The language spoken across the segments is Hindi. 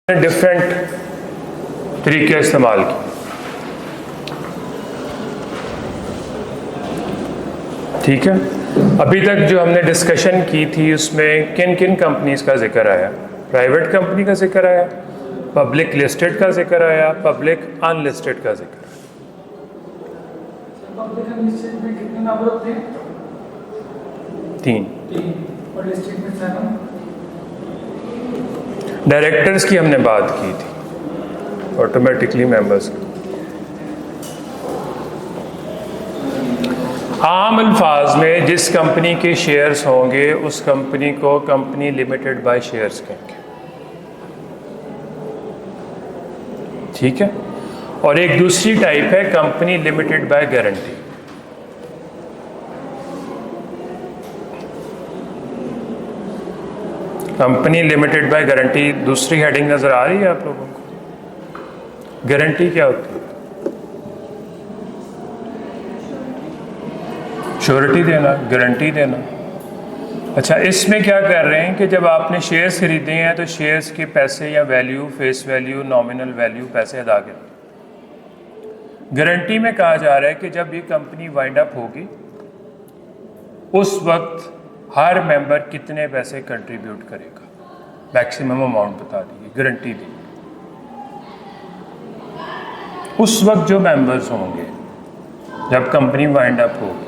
डिफरेंट तरीके इस्तेमाल किए। ठीक है, अभी तक जो हमने डिस्कशन की थी उसमें किन किन कंपनीज का जिक्र आया? प्राइवेट कंपनी का जिक्र आया, पब्लिक लिस्टेड का जिक्र आया, पब्लिक अनलिस्टेड का जिक्र आया। पब्लिक अनलिस्टेड में कितने नंबर होते हैं? तीन। और लिस्टेड में 7। डायरेक्टर्स की हमने बात की थी, ऑटोमेटिकली मेंबर्स की। आम अल्फाज में जिस कंपनी के शेयर्स होंगे उस कंपनी को कंपनी लिमिटेड बाय शेयर्स कहेंगे। ठीक है, और एक दूसरी टाइप है company limited by guarantee. Company limited by guarantee दूसरी हेडिंग नजर आ रही है आप लोगों को? गारंटी क्या होती है? श्योरिटी देना, गारंटी देना। अच्छा, इसमें क्या कर रहे हैं कि जब आपने शेयर्स खरीदे हैं तो शेयर्स के पैसे या value, face value, nominal value, पैसे अदा करें। गारंटी में कहा जा रहा है कि जब ये कंपनी वाइंड अप होगी उस वक्त हर मेंबर कितने पैसे कंट्रीब्यूट करेगा, मैक्सिमम अमाउंट बता दी, गारंटी दी। उस वक्त जो मेंबर्स होंगे जब कंपनी वाइंड अप होगी,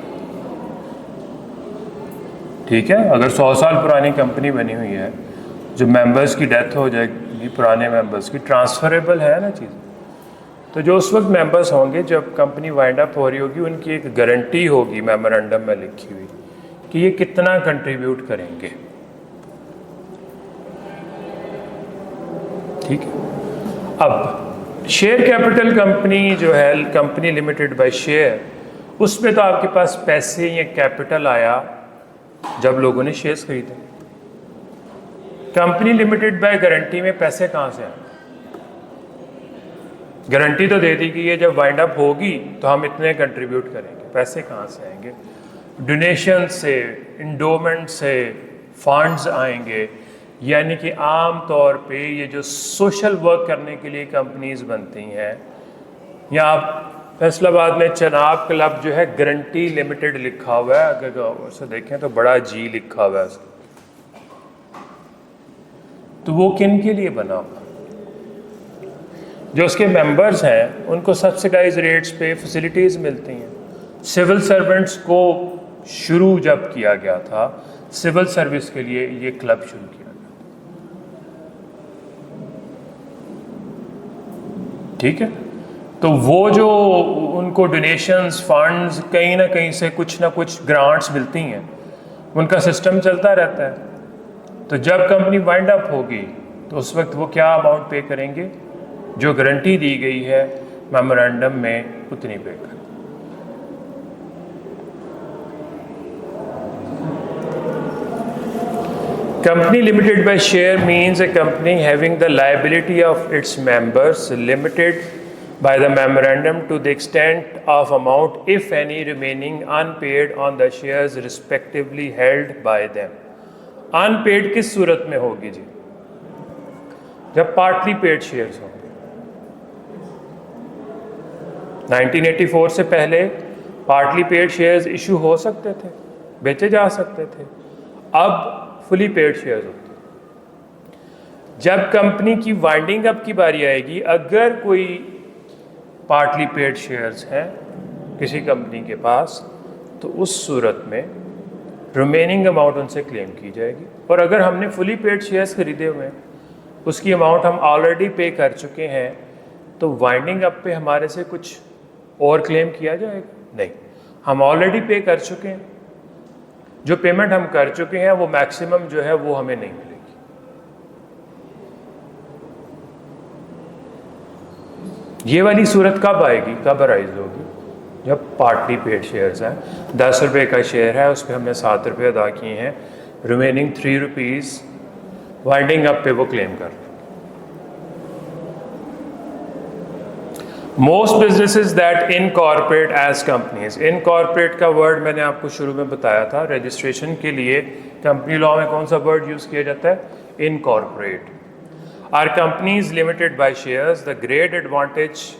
ठीक है, अगर 100 साल पुरानी कंपनी बनी हुई है, जो मेंबर्स की डेथ हो जाएगी, पुराने मेंबर्स की, ट्रांसफरेबल है ना चीज़, तो जो उस वक्त मेंबर्स होंगे जब कंपनी वाइंड अप हो रही होगी उनकी एक गारंटी होगी मेमोरेंडम में लिखी हुई कि ये कितना कंट्रीब्यूट करेंगे। ठीक है, अब शेयर कैपिटल कंपनी जो है कंपनी लिमिटेड बाय शेयर, उसमें तो आपके पास पैसे या कैपिटल आया जब लोगों ने शेयर्स खरीदे। कंपनी लिमिटेड बाय गारंटी में पैसे कहाँ से आए? गारंटी तो दे दी गई है जब वाइंड अप होगी तो हम इतने कंट्रीब्यूट करेंगे, पैसे कहाँ से आएंगे? डोनेशन से, इंडोमेंट से, फंड्स आएंगे। यानी कि आम तौर पे ये जो सोशल वर्क करने के लिए कंपनीज बनती हैं, या आप फैसलाबाद में चनाब क्लब जो है गारंटी लिमिटेड लिखा हुआ है, अगर उसे देखें तो बड़ा जी लिखा हुआ है उसका, तो वो किन के लिए बना हुआ? जो उसके मेंबर्स हैं उनको सब्सिडाइज रेट्स पे फैसिलिटीज़ मिलती हैं। सिविल सर्वेंट्स को शुरू जब किया गया था, सिविल सर्विस के लिए ये क्लब शुरू किया गया। ठीक है, तो वो जो उनको डोनेशंस, फंड्स, कहीं ना कहीं से कुछ ना कुछ ग्रांट्स मिलती हैं, उनका सिस्टम चलता रहता है। तो जब कंपनी वाइंड अप होगी तो उस वक्त वो क्या अमाउंट पे करेंगे? जो गारंटी दी गई है मेमोरेंडम में उतनी पे करें। Company limited by share means a company having the liability of its members limited by the memorandum to the extent of amount, if any, remaining unpaid on the shares respectively held by them. Unpaid किस सूरत में होगी जी? जब पार्टली पेड शेयर्स होंगे। 1984 से पहले पार्टली पेड शेयर्स इशू हो सकते थे, बेचे जा सकते थे। अब फुली पेड शेयर्स होते हैं। जब कंपनी की वाइंडिंग अप की बारी आएगी, अगर कोई पार्टली पेड शेयर्स हैं किसी कंपनी के पास, तो उस सूरत में रिमेनिंग अमाउंट उनसे क्लेम की जाएगी। और अगर हमने फुली पेड शेयर्स खरीदे हुए हैं, उसकी अमाउंट हम ऑलरेडी पे कर चुके हैं, तो वाइंडिंग अप पे हमारे से कुछ और क्लेम किया जाएगा? नहीं, हम ऑलरेडी पे कर चुके हैं। जो पेमेंट हम कर चुके हैं वो मैक्सिमम जो है वो हमें नहीं मिलेगी। ये वाली सूरत कब आएगी, कब अराइज होगी? जब पार्टली पेड शेयर्स हैं। 10 रुपये का शेयर है, उस पर हमने 7 रुपये अदा किए हैं, रिमेनिंग 3 रुपीज़ वाइंडिंग अप पे वो क्लेम कर रहे हैं। Most businesses that incorporate as companies, incorporate का वर्ड मैंने आपको शुरू में बताया था, रजिस्ट्रेशन के लिए कंपनी लॉ में कौन सा वर्ड यूज किया जाता है? Incorporate. Are companies limited by shares? The great advantage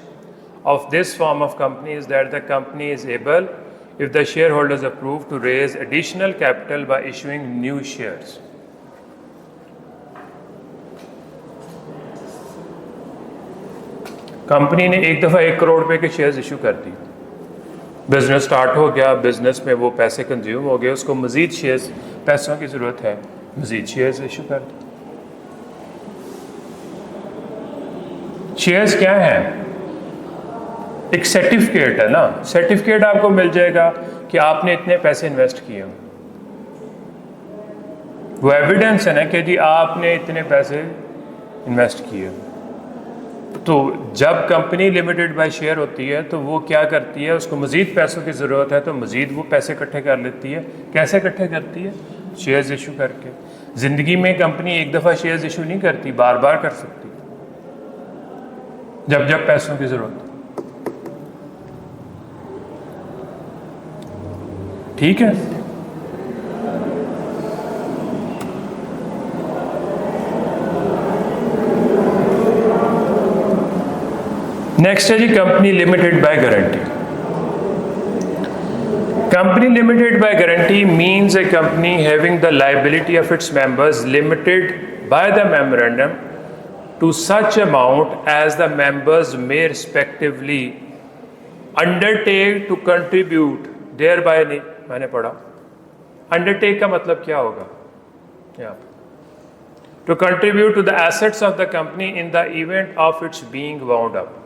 of this form of company is that the company is able, if the shareholders approve, to raise additional capital by issuing new shares. Company ने एक दफ़ा 1 करोड़ रुपए के शेयर्स इशू कर दी, बिजनेस स्टार्ट हो गया, बिजनेस में वो पैसे कंज्यूम हो गए, उसको मज़ीद शेयर्स, पैसों की ज़रूरत है, मज़ीद शेयर्स इशू कर दी। शेयर्स क्या हैं? एक सर्टिफिकेट है ना, सर्टिफिकेट आपको मिल जाएगा कि आपने इतने पैसे इन्वेस्ट किए हो, वो एविडेंस है ना कि जी आपने इतने पैसे इन्वेस्ट किए हो। तो जब कंपनी लिमिटेड बाय शेयर होती है तो वो क्या करती है, उसको मज़ीद पैसों की ज़रूरत है तो मज़ीद वो पैसे इकट्ठे कर लेती है। कैसे इकट्ठे करती है? शेयर्स इशू करके। ज़िंदगी में कंपनी एक दफ़ा शेयर्स इशू नहीं करती, बार बार कर सकती जब जब पैसों की ज़रूरत है। ठीक है, नेक्स्ट है जी company limited by guarantee. Company limited by guarantee means a company having the liability of its members limited by the memorandum to such amount as the members may respectively undertake to contribute thereby. नहीं मैंने पढ़ा, अंडरटेक का मतलब क्या होगा यहाँ पर? To contribute to the assets of the company in the event of its being wound up.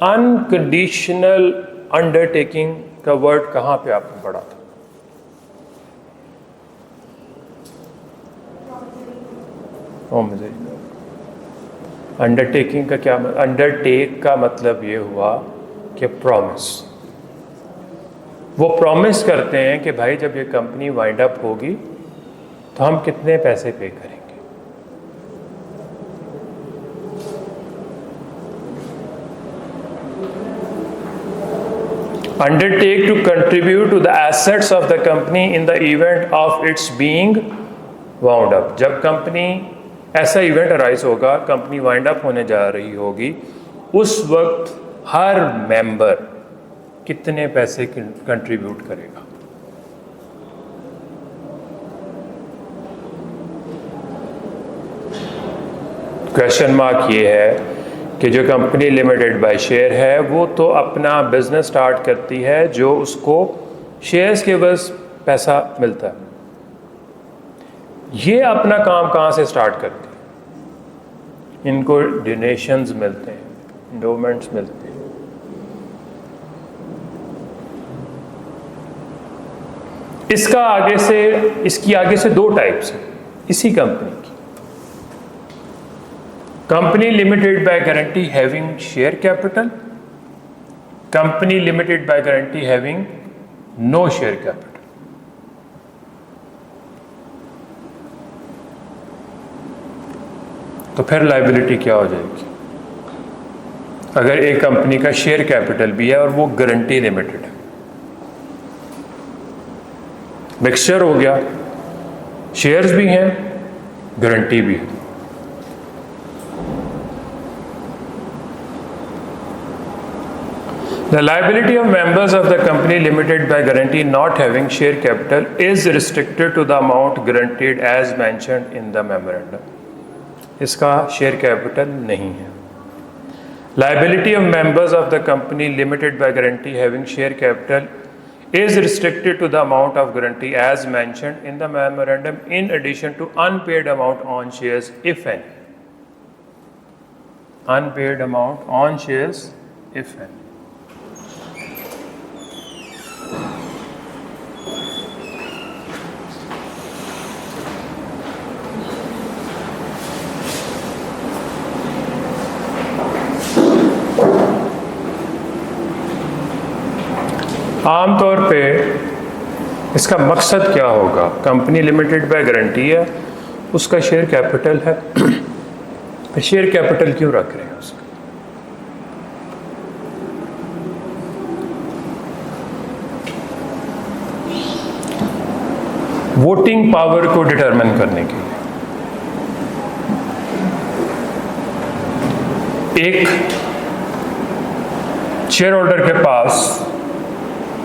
Unconditional undertaking का वर्ड कहाँ पे आपने पढ़ा था? ओ मुझे अंडरटेकिंग का क्या, अंडरटेक का मतलब ये हुआ कि प्रॉमिस। वो प्रॉमिस करते हैं कि भाई जब ये कंपनी वाइंड अप होगी तो हम कितने पैसे पे करेंगे। Undertake to contribute to the assets of the company in the event of its being wound up। जब कंपनी ऐसा इवेंट अराइज होगा, कंपनी वाइंड अप होने जा रही होगी, उस वक्त हर मेंबर कितने पैसे कंट्रीब्यूट करेगा। क्वेश्चन मार्क ये है कि जो कंपनी लिमिटेड बाय शेयर है वो तो अपना बिजनेस स्टार्ट करती है जो उसको शेयर्स के बस पैसा मिलता है। ये अपना काम कहाँ से स्टार्ट करती है? इनको डोनेशंस मिलते हैं, एंडोमेंट्स मिलते हैं। इसकी आगे से 2 टाइप्स हैं इसी कंपनी की। Company limited by guarantee having share capital, company limited by guarantee having no share capital. तो फिर लायबिलिटी क्या हो जाएगी? अगर एक कंपनी का शेयर कैपिटल भी है और वो गारंटी लिमिटेड है, मिक्सचर हो गया, शेयर्स भी हैं, गारंटी भी है। The liability of members of the company limited by guarantee not having share capital is restricted to the amount guaranteed as mentioned in the memorandum। इसका शेयर कैपिटल नहीं है। Liability of members of the company limited by guarantee having share capital is restricted to the amount of guarantee as mentioned in the memorandum in addition to unpaid amount on shares if any। Unpaid amount on shares if any। आमतौर पे इसका मकसद क्या होगा? कंपनी लिमिटेड बाय गारंटी है, उसका शेयर कैपिटल है, तो शेयर कैपिटल क्यों रख रहे हैं उसका? वोटिंग पावर को डिटरमिन करने के लिए एक शेयर होल्डर के पास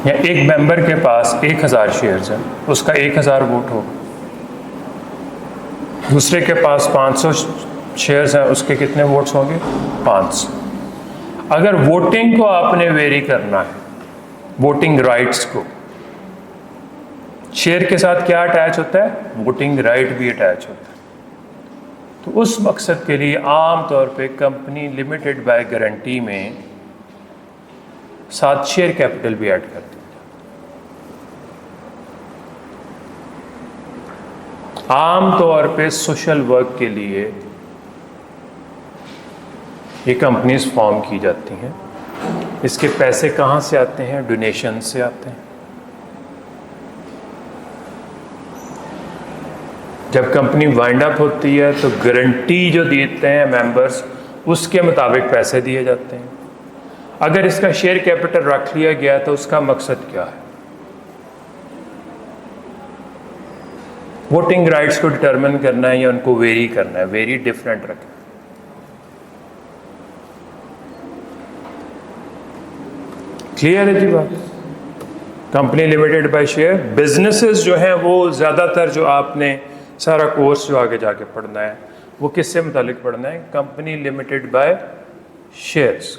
या एक मेंबर के पास 1000 शेयर्स हैं, उसका 1000 वोट होगा। दूसरे के पास 500 शेयर्स हैं, उसके कितने वोट्स होंगे? 500। अगर वोटिंग को आपने वेरी करना है, वोटिंग राइट्स को, शेयर के साथ क्या अटैच होता है? वोटिंग राइट भी अटैच होता है। तो उस मकसद के लिए आम तौर पे कंपनी लिमिटेड बाय गारंटी में साथ शेयर कैपिटल भी ऐड करती है। आम तौर पे सोशल वर्क के लिए ये कंपनीज फॉर्म की जाती हैं। इसके पैसे कहाँ से आते हैं? डोनेशन से आते हैं। जब कंपनी वाइंड अप होती है तो गारंटी जो देते हैं मेंबर्स, उसके मुताबिक पैसे दिए जाते हैं। अगर इसका शेयर कैपिटल रख लिया गया तो उसका मकसद क्या है? वोटिंग राइट्स को डिटरमिन करना है या उनको वेरी करना है, वेरी डिफरेंट रखना है। क्लियर है जी बात? Company limited bye share, businesses जो हैं वो ज़्यादातर जो आपने सारा कोर्स जो आगे जाके पढ़ना है वो किससे मुतालिक पढ़ना है? Company limited by shares.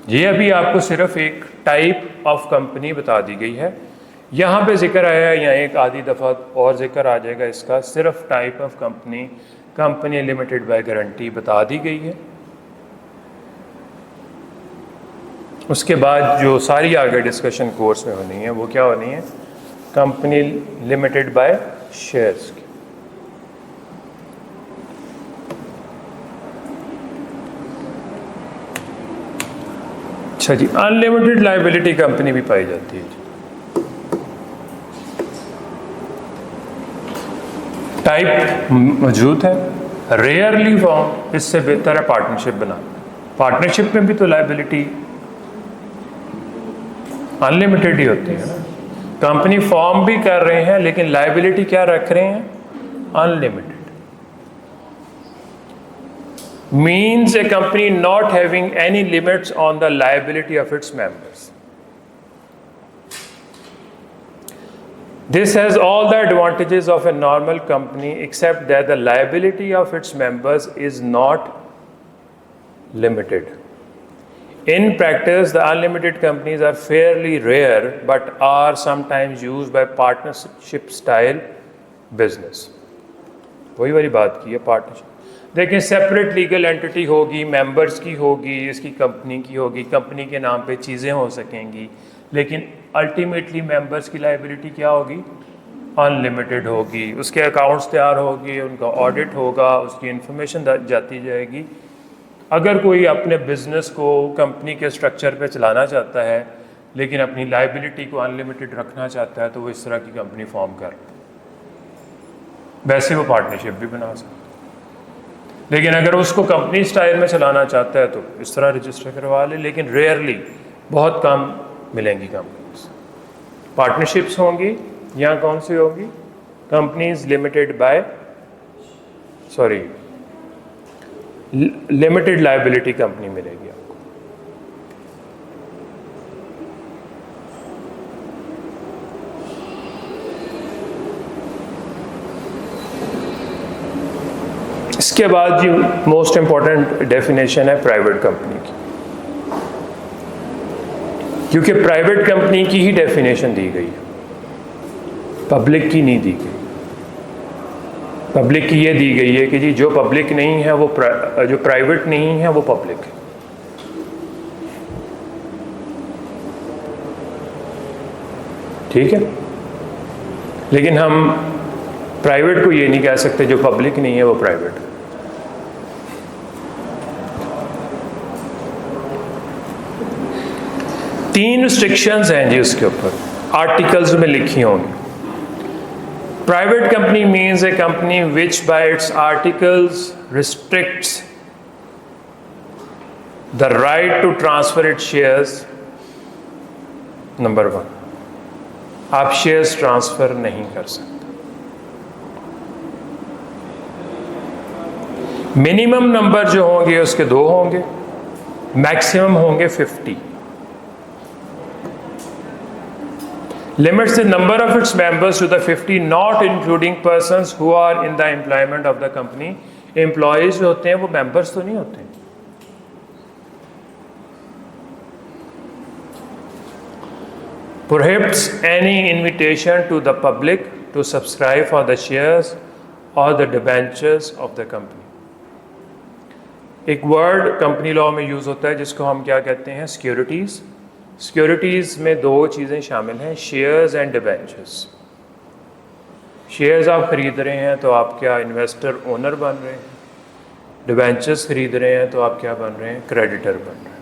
ये अभी आपको सिर्फ एक टाइप ऑफ कंपनी बता दी गई है। यहाँ पे जिक्र आया है, या एक आधी दफ़ा और जिक्र आ जाएगा इसका, सिर्फ type of company, company limited by guarantee बता दी गई है। उसके बाद जो सारी आगे डिस्कशन कोर्स में होनी है वो क्या होनी है? कंपनी लिमिटेड बाय शेयर्स की। अच्छा जी, अनलिमिटेड लायबिलिटी कंपनी भी पाई जाती है जी। टाइप मौजूद है, रेयरली फॉर्म, इससे बेहतर है पार्टनरशिप बनाना। पार्टनरशिप में भी तो लायबिलिटी अनलिमिटेड ही होती है ना। कंपनी फॉर्म भी कर रहे हैं लेकिन लायबिलिटी क्या रख रहे हैं? Unlimited. Means a company not having any limits on the liability of its members. This has all the advantages of a normal company except that the liability of its members is not limited. In practice, the unlimited companies are fairly rare but are sometimes used by partnership style business. वही वाली बात की है, पार्टनरशिप। देखिए, सेपरेट लीगल एंटिटी होगी, मेंबर्स की होगी, इसकी कंपनी की होगी, कंपनी के नाम पे चीज़ें हो सकेंगी, लेकिन अल्टीमेटली मेंबर्स की लायबिलिटी क्या होगी? अनलिमिटेड होगी। उसके अकाउंट्स तैयार होगी, उनका ऑडिट होगा, उसकी इंफॉर्मेशन जाती जाएगी। अगर कोई अपने बिजनेस को कंपनी के स्ट्रक्चर पे चलाना चाहता है लेकिन अपनी लायबिलिटी को अनलिमिटेड रखना चाहता है तो वो इस तरह की कंपनी फॉर्म कर, वैसे वो पार्टनरशिप भी बना सकता है। लेकिन अगर उसको कंपनी स्टाइल में चलाना चाहता है तो इस तरह रजिस्टर करवा ले, लेकिन रेयरली, बहुत कम मिलेंगी कंपनीज। पार्टनरशिप्स होंगी, यहाँ कौन सी होगी? Companies limited by, sorry, limited liability company मिलेगी आपको। इसके बाद जी मोस्ट इंपॉर्टेंट डेफिनेशन है प्राइवेट कंपनी की, क्योंकि प्राइवेट कंपनी की ही डेफिनेशन दी गई है, पब्लिक की नहीं दी गई। पब्लिक की ये दी गई है कि जी जो पब्लिक नहीं है वो जो प्राइवेट नहीं है वो पब्लिक है। ठीक है, लेकिन हम प्राइवेट को ये नहीं कह सकते जो पब्लिक नहीं है वो प्राइवेट है। तीन रिस्ट्रिक्शंस हैं जी उसके ऊपर, आर्टिकल्स में लिखी होंगी। Private company means a company which by its articles restricts the right to transfer its shares, number 1। आप शेयर्स ट्रांसफ़र नहीं कर सकते। मिनिमम नंबर जो होंगे उसके 2 होंगे, मैक्सिमम होंगे 50। Limits the number of its members to the 50, not including persons who are in the employment of the company. Employees जो होते हैं वो members तो नहीं होते। Prohibits any invitation to the public to subscribe for the shares or the debentures of the company. एक वर्ड कंपनी लॉ में यूज़ होता है जिसको हम क्या कहते हैं, सिक्योरिटीज़। सिक्योरिटीज़ में 2 चीज़ें शामिल हैं, शेयर्स एंड डिबेंचर्स। शेयर्स आप ख़रीद रहे हैं तो आप क्या इन्वेस्टर ओनर बन रहे हैं, डिबेंचर्स ख़रीद रहे हैं तो आप क्या बन रहे हैं, क्रेडिटर बन रहे हैं।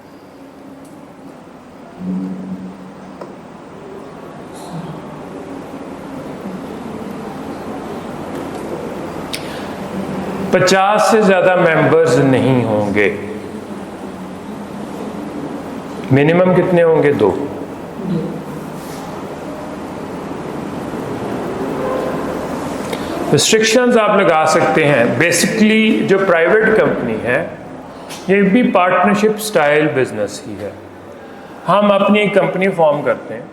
50 से ज़्यादा मेंबर्स नहीं होंगे। मिनिमम कितने होंगे, 2। रिस्ट्रिक्शंस आप लगा सकते हैं। बेसिकली जो प्राइवेट कंपनी है ये भी पार्टनरशिप स्टाइल बिजनेस ही है। हम अपनी एक कंपनी फॉर्म करते हैं,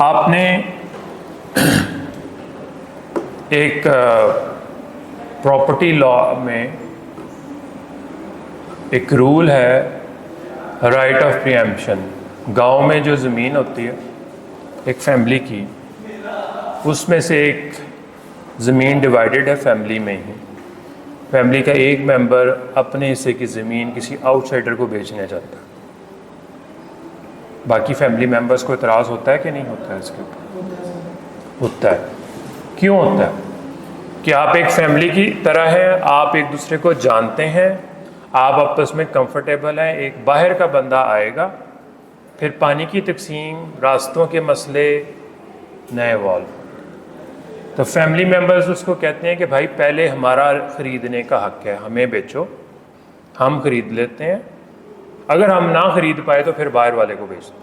आपने एक प्रॉपर्टी लॉ में एक रूल है, राइट ऑफ प्रीएम्पशन। गांव में जो ज़मीन होती है एक फैमिली की, उसमें से एक ज़मीन डिवाइडेड है फैमिली में ही। फैमिली का एक मेंबर अपने हिस्से की ज़मीन किसी आउटसाइडर को बेचना चाहता है, बाकी फैमिली मेंबर्स को इतराज़ होता है कि नहीं होता है इसके ऊपर? होता है। क्यों होता है? कि आप एक फैमिली की तरह हैं, आप एक दूसरे को जानते हैं, आप आपस में कंफर्टेबल हैं। एक बाहर का बंदा आएगा, फिर पानी की तकसीम, रास्तों के मसले नए इवॉल्व। तो फैमिली मेंबर्स उसको कहते हैं कि भाई पहले हमारा ख़रीदने का हक है, हमें बेचो, हम ख़रीद लेते हैं, अगर हम ना ख़रीद पाए तो फिर बाहर वाले को बेच दो।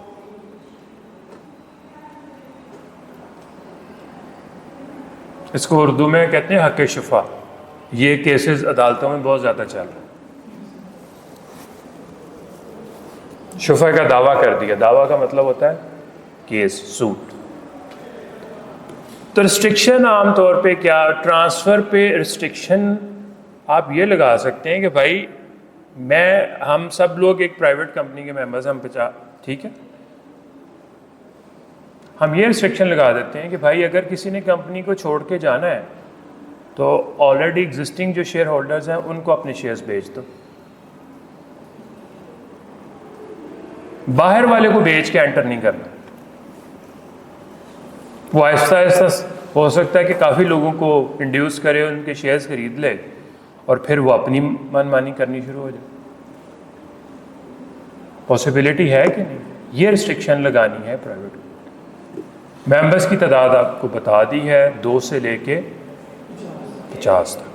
इसको उर्दू में कहते हैं हक़ शुफ़ा। ये केसेस अदालतों में बहुत ज़्यादा चल रहे हैं। शुफ़ा का दावा कर दिया, दावा का मतलब होता है केस, सूट। तो रिस्ट्रिक्शन आम तौर पे क्या, ट्रांसफ़र पे रिस्ट्रिक्शन आप ये लगा सकते हैं कि भाई हम सब लोग एक प्राइवेट कंपनी के मेंबर्स, हम 50, ठीक है, हम ये रिस्ट्रिक्शन लगा देते हैं कि भाई अगर किसी ने कंपनी को छोड़ के जाना है तो ऑलरेडी एग्जिस्टिंग जो शेयर होल्डर्स हैं उनको अपने शेयर्स बेच दो, बाहर वाले को बेच के एंटर नहीं करना। वो आहिस्ता आहिस्ता हो सकता है कि काफ़ी लोगों को इंड्यूस करे, उनके शेयर्स खरीद ले और फिर वो अपनी मनमानी करनी शुरू हो जाए। पॉसिबिलिटी है कि नहीं? ये रिस्ट्रिक्शन लगानी है प्राइवेट। मेंबर्स की तादाद आपको बता दी है, 2 से लेके 50 तक।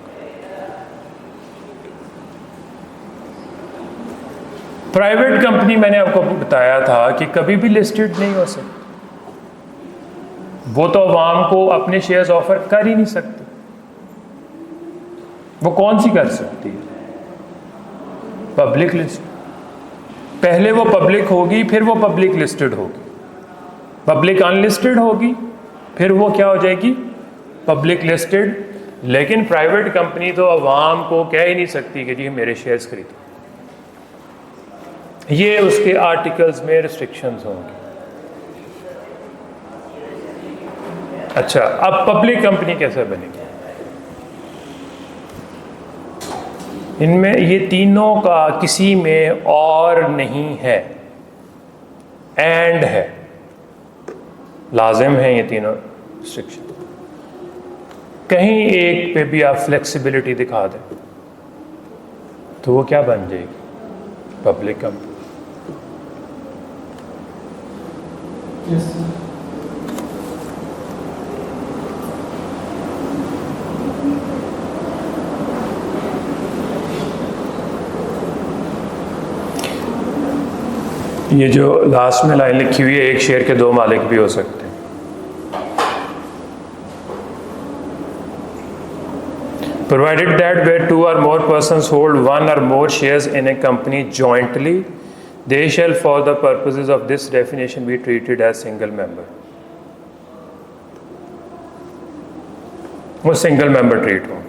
प्राइवेट कंपनी मैंने आपको बताया था कि कभी भी लिस्टेड नहीं हो सकती, वो तो अवाम को अपने शेयर्स ऑफर कर ही नहीं सकती। वो कौन सी कर सकती है? Public list. पहले वो पब्लिक होगी, फिर वो पब्लिक लिस्टेड होगी। पब्लिक अनलिस्टेड होगी, फिर वो क्या हो जाएगी? Public listed. लेकिन प्राइवेट कंपनी तो अवाम को कह ही नहीं सकती कि जी मेरे शेयर्स खरीदो। ये उसके आर्टिकल्स में रिस्ट्रिक्शंस होंगी। अच्छा, अब पब्लिक कंपनी कैसे बनेगी? इनमें ये तीनों का किसी में और नहीं है, एंड है, लाजिम है ये तीनों रिस्ट्रिक्शन। कहीं एक पे भी आप फ्लेक्सिबिलिटी दिखा दें तो वो क्या बन जाएगी? Public company. Yes. ये जो लास्ट में लाइन लिखी हुई है, एक शेयर के दो मालिक भी हो सकते हैं। Provided that where two or more persons hold one or more shares in a company jointly, they shall for the purposes of this definition be treated as single member. वो सिंगल मेंबर ट्रीट होंगे।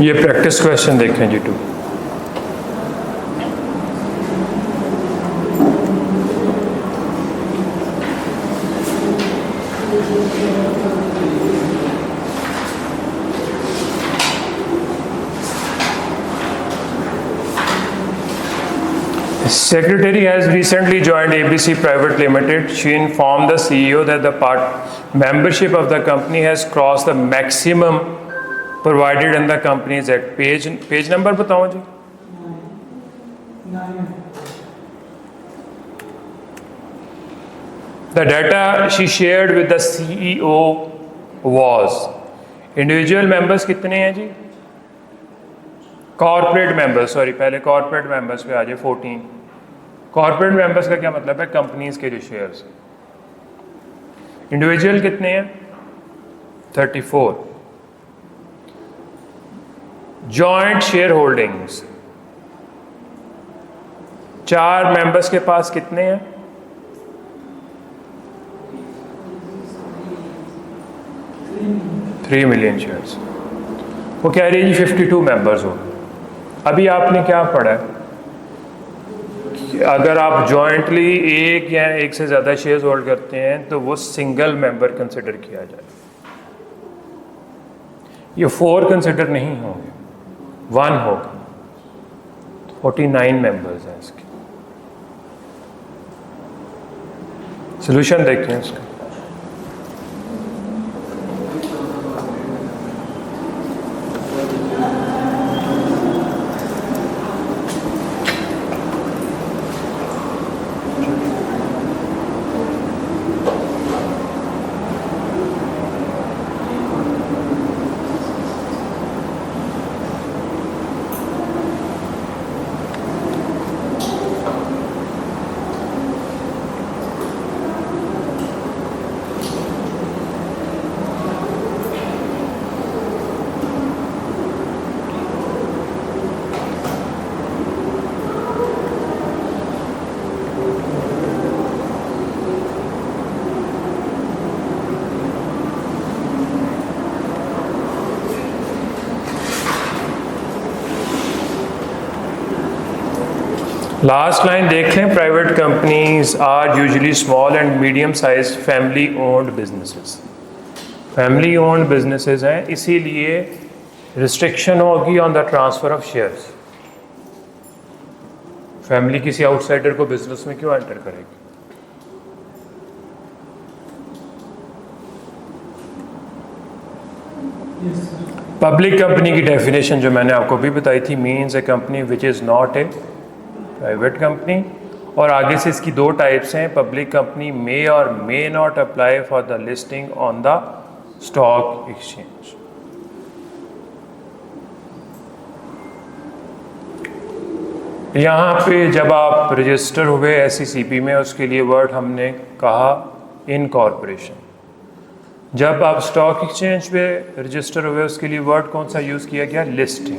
ये प्रैक्टिस क्वेश्चन देखें जी 2। Secretary has recently joined ABC Private Limited. She informed the CEO that the membership of the company has crossed the maximum provided in the Companies Act. Page number बताओ जी। 9. The data she shared with the CEO was individual members कितने हैं जी? कॉर्पोरेट मेंबर्स, सॉरी पहले कॉर्पोरेट मेंबर्स पे आ जाए 14। कॉर्पोरेट मेंबर्स का क्या मतलब है? कंपनीज के जो शेयर्स। इंडिविजुअल कितने हैं? 34। जॉइंट शेयर होल्डिंग्स, 4 मेंबर्स के पास कितने हैं? 3 मिलियन शेयर्स। वो कह रही है जी 52 मेंबर्स हो। अभी आपने क्या पढ़ा है कि अगर आप जॉइंटली एक या एक से ज़्यादा शेयर्स होल्ड करते हैं तो वो सिंगल मेंबर कंसिडर किया जाए। ये 4 कंसिडर नहीं होंगे, 1 होगा। 49 मेंबर्स हैं इसके। सोल्यूशन देखें इसका। लास्ट लाइन देख लें। Private companies are usually small and medium size family owned businesses. Family owned businesses हैं, इसीलिए रिस्ट्रिक्शन होगी on the transfer of shares. Family किसी आउटसाइडर को बिजनेस में क्यों एंटर करेगी? Yes, sir. पब्लिक कंपनी की डेफिनेशन जो मैंने आपको भी बताई थी, means a company which is not a private company. और आगे से इसकी 2 टाइप्स हैं। पब्लिक कंपनी मे और may not apply for the listing on the stock exchange. यहाँ पे जब आप रजिस्टर हुए SECP में, उसके लिए वर्ड हमने कहा इनकॉर्पोरेशन। जब आप स्टॉक एक्सचेंज पे रजिस्टर हुए, उसके लिए वर्ड कौन सा यूज़ किया गया? लिस्टिंग।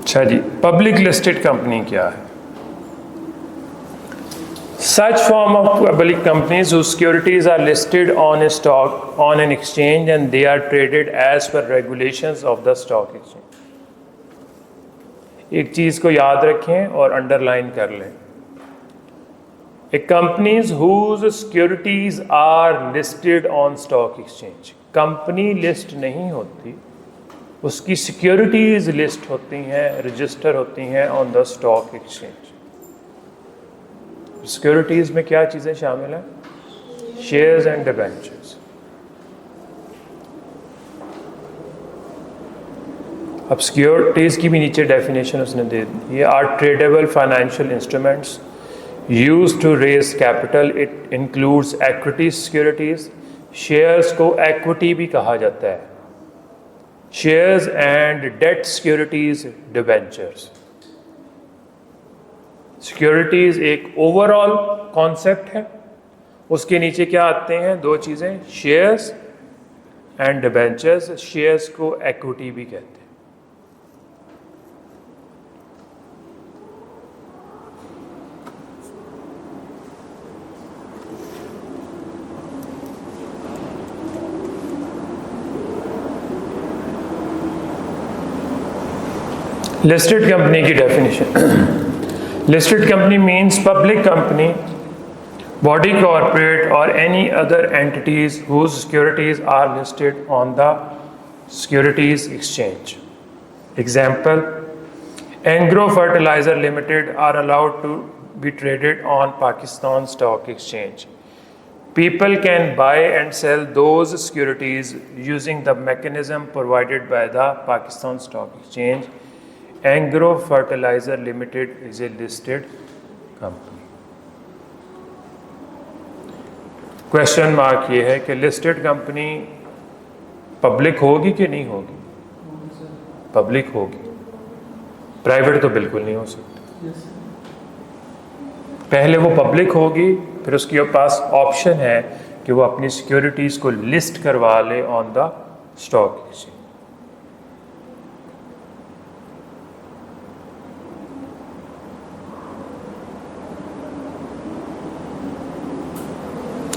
अच्छा जी, पब्लिक लिस्टेड कंपनी क्या है? Such form of public companies whose securities are listed on a stock on an exchange and they are traded as per regulations of the stock exchange. एक चीज को याद रखें और अंडरलाइन कर लें। A companies whose securities are listed on stock exchange, company list नहीं होती उसकी सिक्योरिटीज़ लिस्ट होती हैं, रजिस्टर होती हैं on the stock exchange. Securities में क्या चीज़ें शामिल हैं? Shares and debentures. अब सिक्योरिटीज़ की भी नीचे डेफिनेशन उसने दे दी। ये are tradable financial instruments use to raise capital. It includes equity securities. Shares को इक्विटी भी कहा जाता है। Shares and debt securities, debentures. Securities एक ओवरऑल कॉन्सेप्ट है, उसके नीचे क्या आते हैं? दो चीज़ें, शेयर्स एंड डिबेंचर्स। शेयर्स को इक्विटी भी कहते हैं। लिस्टेड कंपनी की definition. Listed company means public company, body corporate or any other entities whose securities are listed on the securities exchange. Example, Agro Fertilizer Limited are allowed to be traded on Pakistan Stock Exchange. People can buy and sell those securities using the mechanism provided by the Pakistan Stock Exchange. Agro Fertilizer Limited is a listed company. Question mark ये है कि लिस्टेड कंपनी पब्लिक होगी कि नहीं होगी? पब्लिक होगी। प्राइवेट तो बिल्कुल नहीं हो सकती। पहले वो पब्लिक होगी, फिर उसके पास ऑप्शन है कि वो अपनी सिक्योरिटीज़ को लिस्ट करवा ले ऑन द स्टॉक एक्सचेंज।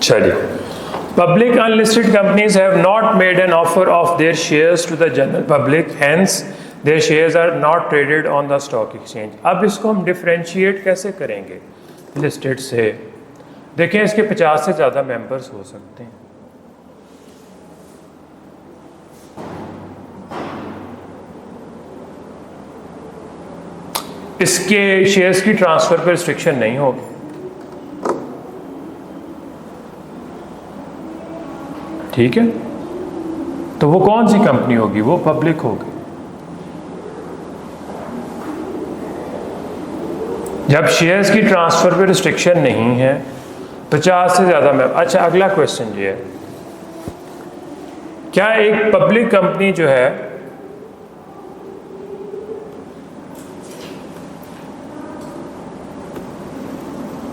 चलिए, public unlisted companies have not made an offer of their shares to the general public, hence their shares are not traded on the stock exchange. अब इसको हम डिफरेंशिएट कैसे करेंगे लिस्टेड से? देखें, इसके 50 से ज़्यादा मेंबर्स हो सकते हैं। इसके शेयर्स की ट्रांसफर पर रिस्ट्रिक्शन नहीं होगी। ठीक है, तो वो कौन सी कंपनी होगी? वो पब्लिक होगी। जब शेयर्स की ट्रांसफर पे रिस्ट्रिक्शन नहीं है, 50 से ज़्यादा में। अच्छा, अगला क्वेश्चन ये है, क्या एक पब्लिक कंपनी जो है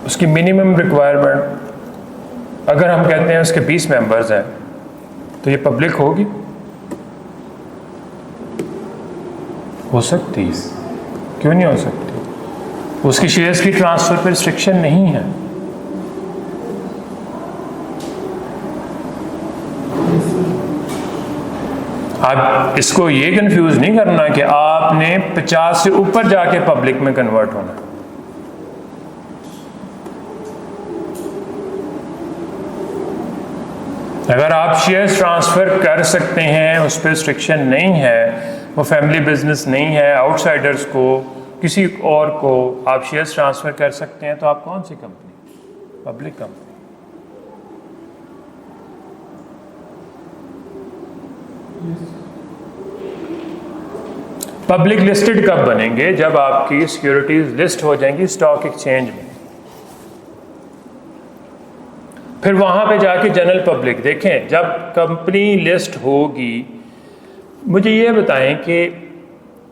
उसकी मिनिमम रिक्वायरमेंट, अगर हम कहते हैं उसके 20 मेंबर्स हैं, तो ये पब्लिक होगी? हो सकती है, क्यों नहीं हो सकती? उसकी शेयर्स की ट्रांसफर पर रिस्ट्रिक्शन नहीं है। आप इसको ये कंफ्यूज नहीं करना कि आपने 50 से ऊपर जाके पब्लिक में कन्वर्ट होना। अगर आप शेयर्स ट्रांसफ़र कर सकते हैं, उस पर रिस्ट्रिक्शन नहीं है, वो फैमिली बिजनेस नहीं है, आउटसाइडर्स को, किसी और को आप शेयर्स ट्रांसफ़र कर सकते हैं, तो आप कौन सी company? Public company. Public listed कब बनेंगे? जब आपकी सिक्योरिटीज लिस्ट हो जाएंगी स्टॉक एक्सचेंज में, फिर वहां पे जाके जनरल पब्लिक। देखें, जब कंपनी लिस्ट होगी, मुझे ये बताएं कि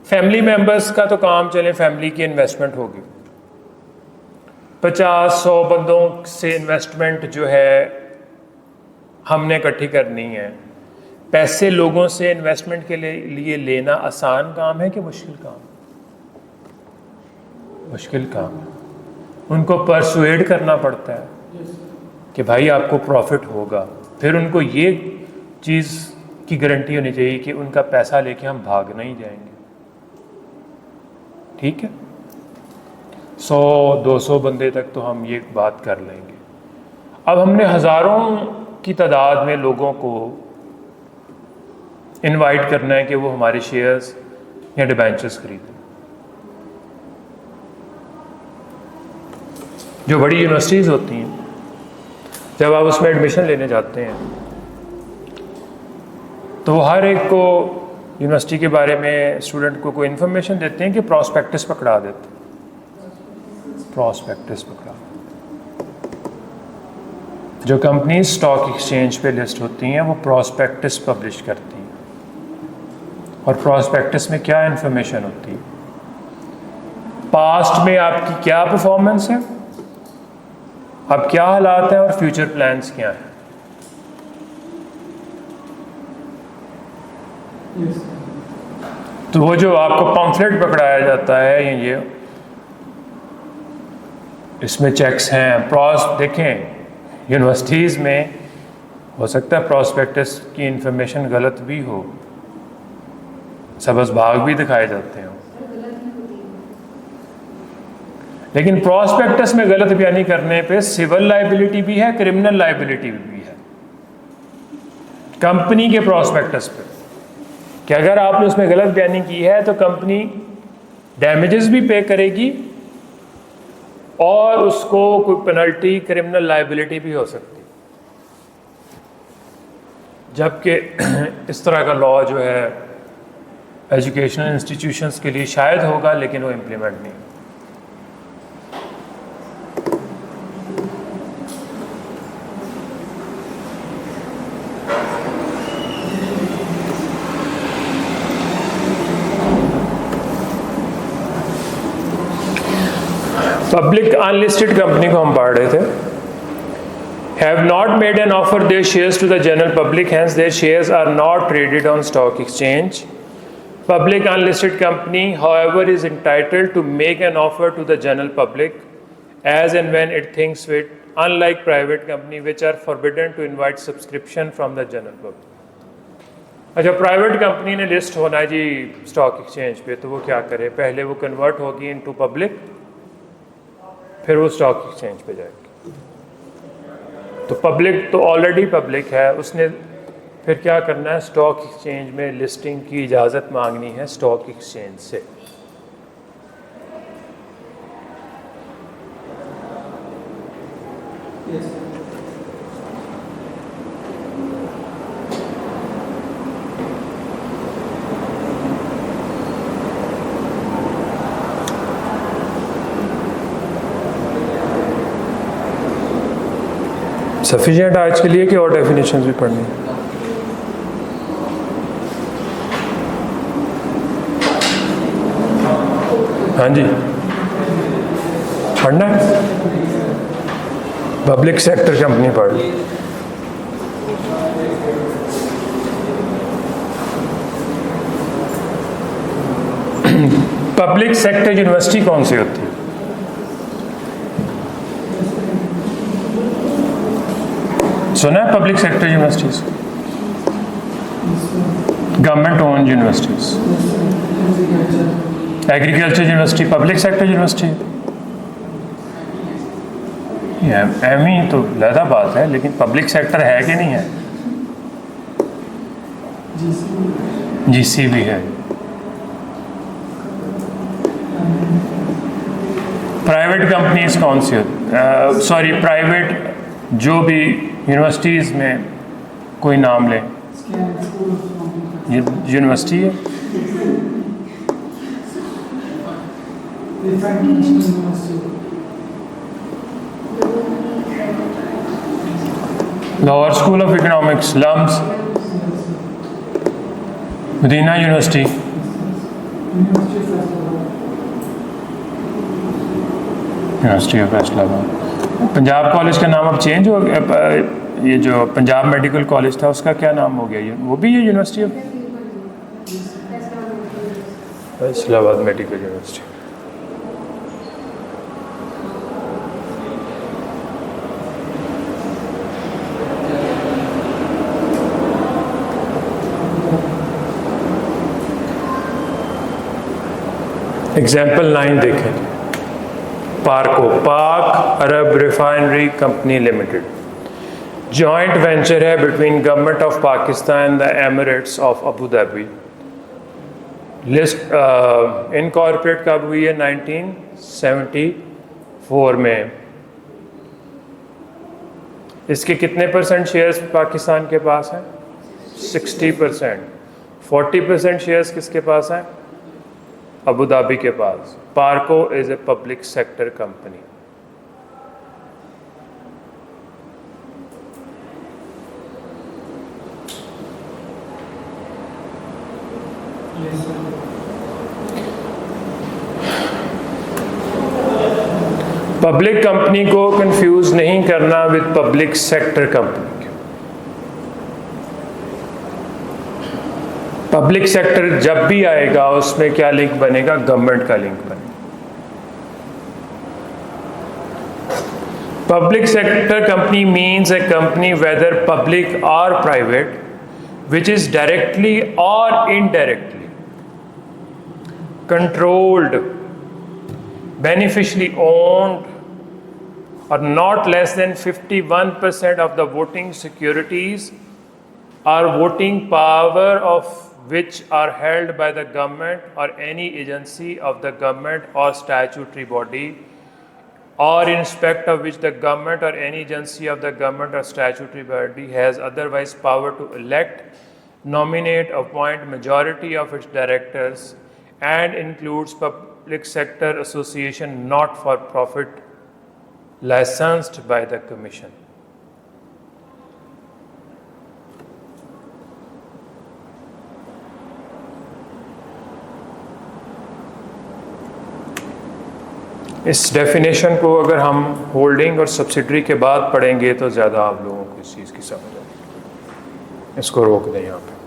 फैमिली मेंबर्स का तो काम चले, फैमिली की इन्वेस्टमेंट होगी, 50-100 बंदों से इन्वेस्टमेंट जो है हमने इकट्ठी करनी है। पैसे लोगों से इन्वेस्टमेंट के लिए लेना आसान काम है कि मुश्किल काम? मुश्किल काम है। उनको परसुएड करना पड़ता है कि भाई आपको प्रॉफिट होगा। फिर उनको ये चीज़ की गारंटी होनी चाहिए कि उनका पैसा लेके हम भाग नहीं जाएंगे। ठीक है, 100-200 बंदे तक तो हम ये बात कर लेंगे। अब हमने हज़ारों की तादाद में लोगों को इनवाइट करना है कि वो हमारे शेयर्स या डिबेंचर्स खरीदें। जो बड़ी यूनिवर्सिटीज़ होती हैं, जब आप उसमें एडमिशन लेने जाते हैं तो वो हर एक को यूनिवर्सिटी के बारे में स्टूडेंट को कोई इन्फॉर्मेशन देते हैं कि प्रॉस्पेक्टस पकड़ा देते हैं। प्रॉस्पेक्टस पकड़ा, जो कंपनी स्टॉक एक्सचेंज पे लिस्ट होती हैं वो प्रॉस्पेक्टस पब्लिश करती हैं। और प्रॉस्पेक्टस में क्या इन्फॉर्मेशन होती है, पास्ट में आपकी क्या परफॉर्मेंस है, अब क्या हालात हैं और फ्यूचर प्लान्स क्या हैं। तो वो जो आपको पम्फलेट पकड़ाया जाता है ये इसमें चेक्स हैं, प्रॉस देखें यूनिवर्सिटीज़ में हो सकता है प्रॉस्पेक्टस की इंफॉर्मेशन गलत भी हो, सब्ज़ भाग भी दिखाए जाते हैं, लेकिन प्रॉस्पेक्टस में गलत बयानी करने पे सिविल लाइबिलिटी भी है, क्रिमिनल लाइबिलिटी भी है कंपनी के प्रॉस्पेक्टस पे, कि अगर आपने उसमें गलत बयानी की है तो कंपनी डैमेजेस भी पे करेगी और उसको कोई पेनल्टी, क्रिमिनल लाइबिलिटी भी हो सकती। जबकि इस तरह का लॉ जो है एजुकेशनल इंस्टीट्यूशंस के लिए शायद होगा, लेकिन वो इम्प्लीमेंट नहीं। पब्लिक अनलिस्टेड कंपनी को हम पढ़ रहे थे, have not made an offer their shares to the general public, hence their shares are not traded on stock exchange. Public unlisted company however is entitled to make an offer to the general public as and when it thinks fit, unlike private company which are forbidden to invite subscription from the general public. अच्छा, प्राइवेट कंपनी ने लिस्ट होना है जी स्टॉक एक्सचेंज पे, तो वो क्या करे, पहले वो कन्वर्ट होगी इनटू पब्लिक, फिर वो स्टॉक एक्सचेंज पे जाएगी। तो पब्लिक तो ऑलरेडी पब्लिक है, उसने फिर क्या करना है, स्टॉक एक्सचेंज में लिस्टिंग की इजाज़त मांगनी है स्टॉक एक्सचेंज से। सफिशिएंट आज के लिए कि और डेफिनेशंस भी पढ़नी है? हाँ जी, पढ़ना है। पब्लिक सेक्टर कंपनी पढ़ ली। पब्लिक सेक्टर यूनिवर्सिटी कौन सी होती है? सुना है public sector universities? Government own universities. Agriculture university public sector university एम ही तो लहदा बात है, लेकिन पब्लिक सेक्टर है कि नहीं है? जीसी भी है। प्राइवेट कंपनीज कौन सी होती, सॉरी प्राइवेट जो भी यूनिवर्सिटीज़ में कोई नाम लें, यूनिवर्सिटी है। Lahore school of economics, LUMS, Madina university, university of Faisalabad. Punjab college का नाम अब चेंज हो गया, ये जो पंजाब मेडिकल कॉलेज था उसका क्या नाम हो गया? वो भी ये university of Faisalabad medical university. Example 9 देखें। Parco, Pak Arab refinery company limited, joint venture है between government of Pakistan the Emirates of Abu Dhabi. List incorporate कब हुई है? 1974 में। इसके कितने परसेंट शेयर्स पाकिस्तान के पास हैं? 60%। 40% शेयर्स किसके पास हैं? अबू धाबी के पास। Parco is a public sector company. Yes, sir. Public company को कंफ्यूज नहीं करना with public sector company. Public sector जब भी आएगा उसमें क्या लिंक बनेगा? गवर्नमेंट का लिंक बनेगा। Public sector company means a company weather public और private which is directly or indirectly controlled, beneficially owned, or not less than 51% of the voting securities or voting power of which are held by the government or any agency of the government or statutory body, or in respect of which the government or any agency of the government or statutory body has otherwise power to elect, nominate, appoint majority of its directors, and includes public sector association not for profit licensed by the commission. इस डेफिनेशन को अगर हम होल्डिंग और सब्सिडरी के बाद पढ़ेंगे तो ज़्यादा आप लोगों को इस चीज़ की समझ आएगी। इसको रोक दें यहाँ पे।